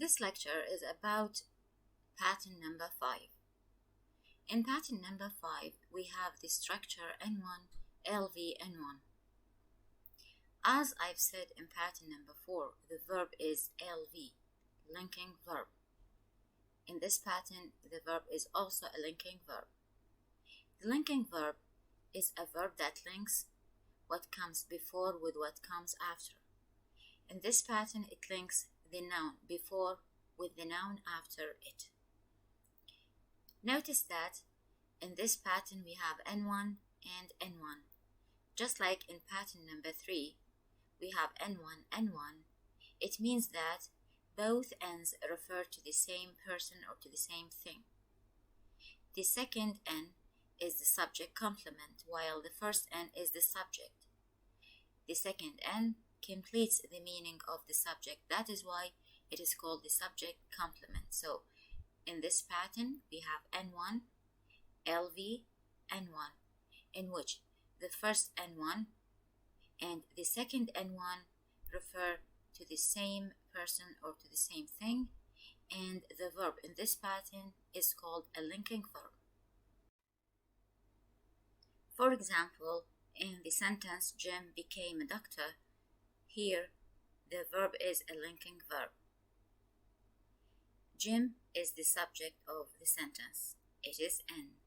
This lecture is about pattern number 5. In pattern number 5, we have the structure N1, LV, N1. As I've said in pattern number 4, the verb is LV, linking verb. In this pattern, the verb is also a linking verb. The linking verb is a verb that links what comes before with what comes after. In this pattern, it links the noun before with the noun after it. Notice that in this pattern we have N1 and N1. Just like in pattern number 3, we have N1, N1. It means that both N's refer to the same person or to the same thing. The second N is the subject complement, while the first N is the subject. The second N completes the meaning of the subject. That is why it is called the subject complement. So in this pattern, we have N1, LV, N1, in which the first N1 and the second N1 refer to the same person or to the same thing, and the verb in this pattern is called a linking verb. For example, in the sentence, Jim became a doctor, here the verb is a linking verb. Jim is the subject of the sentence. It is N.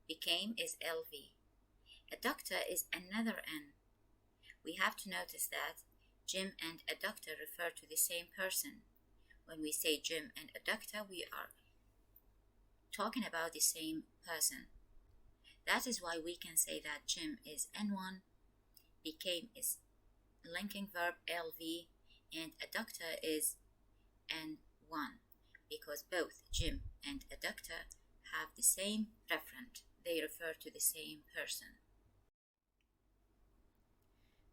Became is LV. A doctor is another N. We have to notice that Jim and a doctor refer to the same person. When we say Jim and a doctor, we are talking about the same person. That is why we can say that Jim is N1, became is linking verb LV, and a doctor is N1, because both Jim and a doctor have the same referent. They refer to the same person.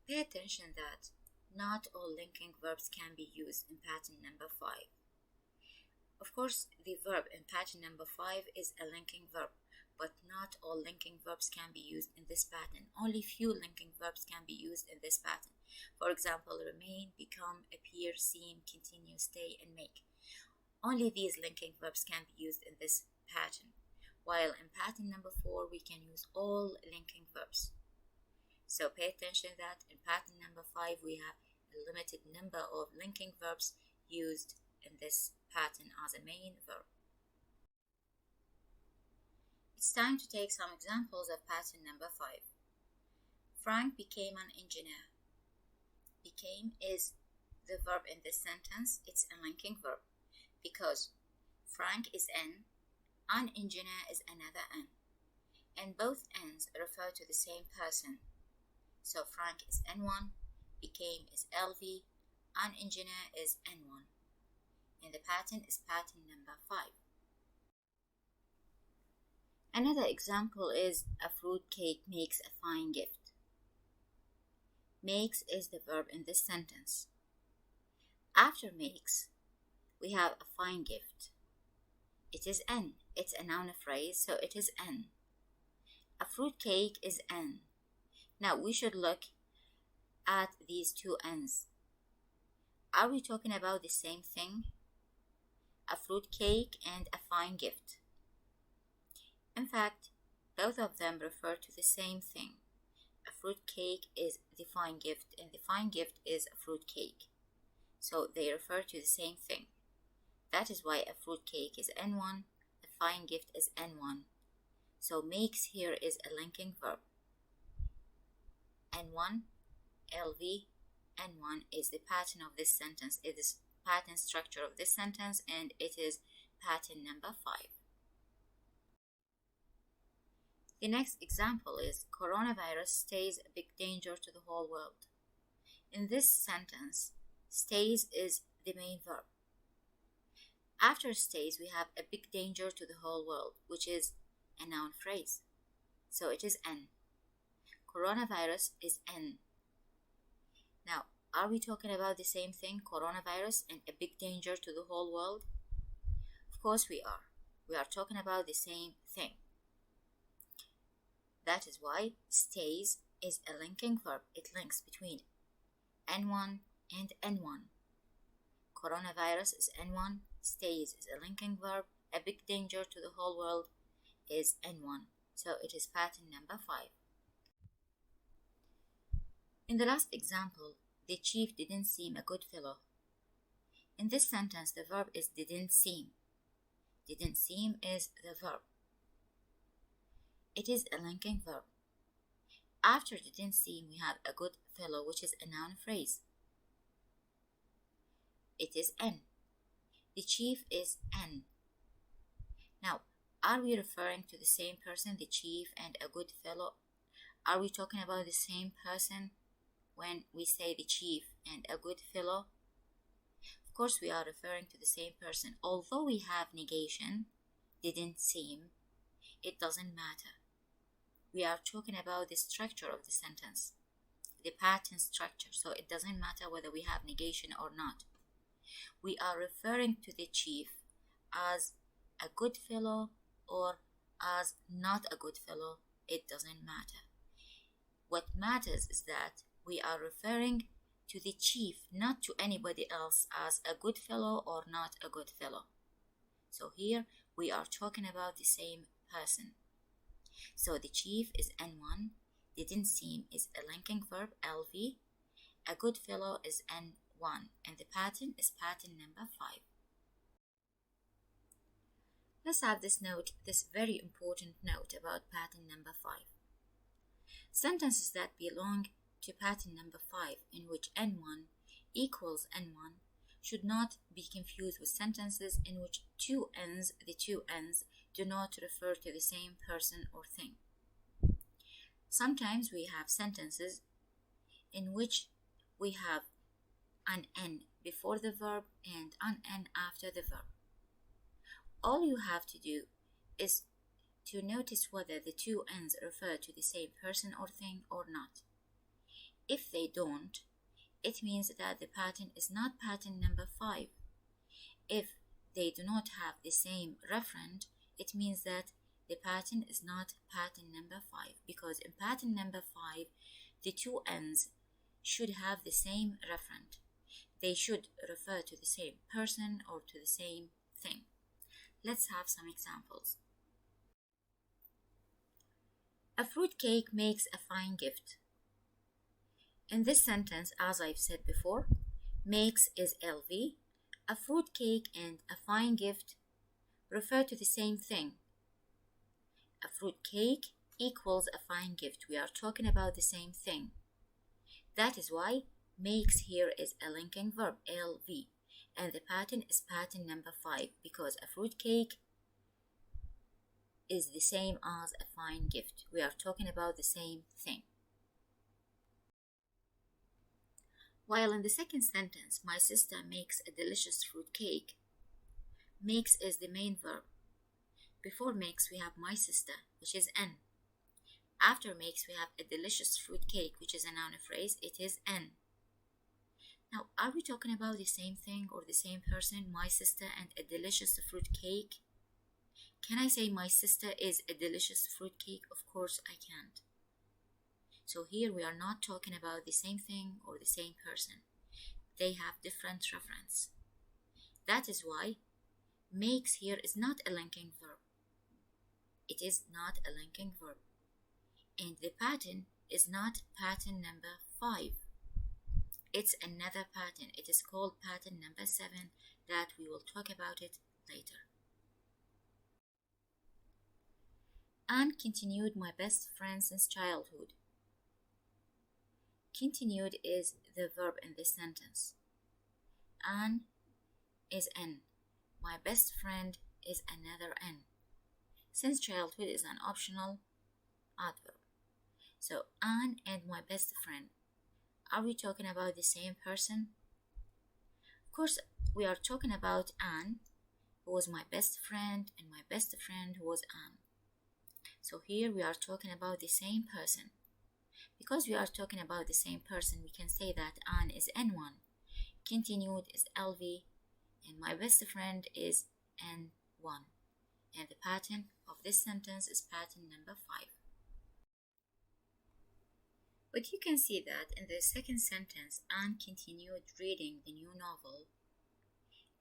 Pay attention that not all linking verbs can be used in pattern number 5. Of course, the verb in pattern number 5 is a linking verb, but not all linking verbs can be used in this pattern. Only few linking verbs can be used in this pattern. For example, remain, become, appear, seem, continue, stay, and make. Only these linking verbs can be used in this pattern, while in pattern number 4 we can use all linking verbs. So pay attention that in pattern number 5 we have a limited number of linking verbs used in this pattern as a main verb. It's time to take some examples of pattern number 5. Frank became an engineer. Became is the verb in this sentence. It's a linking verb because Frank is N, an engineer is another N, and both N's refer to the same person. So Frank is N1, became is LV, an engineer is N1. And the pattern is pattern number 5. Another example is a fruit cake makes a fine gift. Makes is the verb in this sentence. After makes, we have a fine gift. It is N. It's a noun phrase, so it is N. A fruit cake is N. Now we should look at these two N's. Are we talking about the same thing? A fruit cake and a fine gift. In fact, both of them refer to the same thing. A fruit cake is the fine gift, and the fine gift is a fruit cake. So they refer to the same thing. That is why a fruit cake is N1, a fine gift is N1. So makes here is a linking verb. N1, LV, N1 is the pattern of this sentence. It is pattern structure of this sentence, and it is pattern number 5. The next example is coronavirus stays a big danger to the whole world. In this sentence, stays is the main verb. After stays, we have a big danger to the whole world, which is a noun phrase. So it is N. Coronavirus is N. Now, are we talking about the same thing, coronavirus and a big danger to the whole world? Of course we are. We are talking about the same thing. That is why stays is a linking verb. It links between N1 and N1. coronavirus is N1, stays is a linking verb, a big danger to the whole world is N1. So it is pattern number 5. In the last example, the chief didn't seem a good fellow. In this sentence, the verb is didn't seem. Didn't seem is the verb. It is a linking verb. After didn't seem, we have a good fellow, which is a noun phrase. It is N. The chief is N. Now, are we referring to the same person, the chief and a good fellow? Are we talking about the same person when we say the chief and a good fellow? Of course, we are referring to the same person. Although we have negation, didn't seem, it doesn't matter. We are talking about the structure of the sentence, the pattern structure, so it doesn't matter whether we have negation or not. We are referring to the chief as a good fellow or as not a good fellow. It doesn't matter. What matters is that we are referring to the chief, not to anybody else, as a good fellow or not a good fellow. So here we are talking about the same person. So the chief is N1, didn't seem is a linking verb LV, a good fellow is N1, and the pattern is pattern number 5. Let's have this very important note about pattern number 5. Sentences that belong to pattern number 5, in which N1 equals N1, should not be confused with sentences in which the two N's do not refer to the same person or thing. Sometimes we have sentences in which we have an N before the verb and an N after the verb. All you have to do is to notice whether the two N's refer to the same person or thing or not. If they don't, it means that the pattern is not pattern number 5. If they do not have the same referent, it means that the pattern is not pattern number 5, because in pattern number 5, the two N's should have the same referent. They should refer to the same person or to the same thing. Let's have some examples. A fruit cake makes a fine gift. In this sentence, as I've said before, makes is LV. A fruit cake and a fine gift refer to the same thing. A fruit cake equals a fine gift. We are talking about the same thing. That is why makes here is a linking verb, LV. And the pattern is pattern number 5, because a fruit cake is the same as a fine gift. We are talking about the same thing. While in the second sentence, my sister makes a delicious fruit cake, makes is the main verb. Before makes, we have my sister, which is N. After makes, we have a delicious fruit cake, which is a noun phrase. It is N. Now, are we talking about the same thing or the same person, my sister and a delicious fruit cake? Can I say my sister is a delicious fruit cake? Of course I can't. So here we are not talking about the same thing or the same person. They have different reference. That is why makes here is not a linking verb. It is not a linking verb. And the pattern is not pattern number 5. It's another pattern. It is called pattern number 7 that we will talk about it later. Anne continued my best friend since childhood. Continued is the verb in this sentence. Anne is N. My best friend is another N. Since childhood is an optional adverb. So Anne and my best friend. Are we talking about the same person? Of course, we are talking about Anne, who was my best friend, and my best friend who was Anne. So here we are talking about the same person. Because we are talking about the same person, we can say that Anne is N1, continued is LV, and my best friend is N1. And the pattern of this sentence is pattern number 5. But you can see that in the second sentence, Anne continued reading the new novel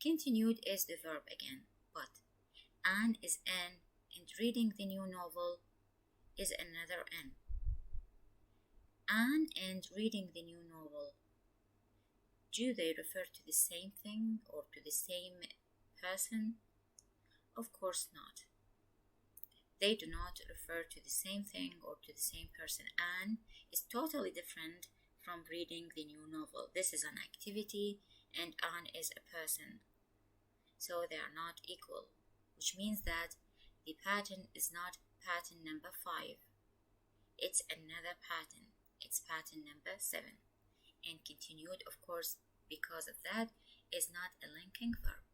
Continued is the verb again, but an is an, and reading the new novel is another an. An and reading the new novel, do they refer to the same thing or to the same person? Of course not. They do not refer to the same thing or to the same person. An is totally different from reading the new novel. This is an activity and an is a person. So they are not equal, which means that the pattern is not pattern number 5. It's another pattern. It's pattern number 7. And continued, of course, because of that, is not a linking verb.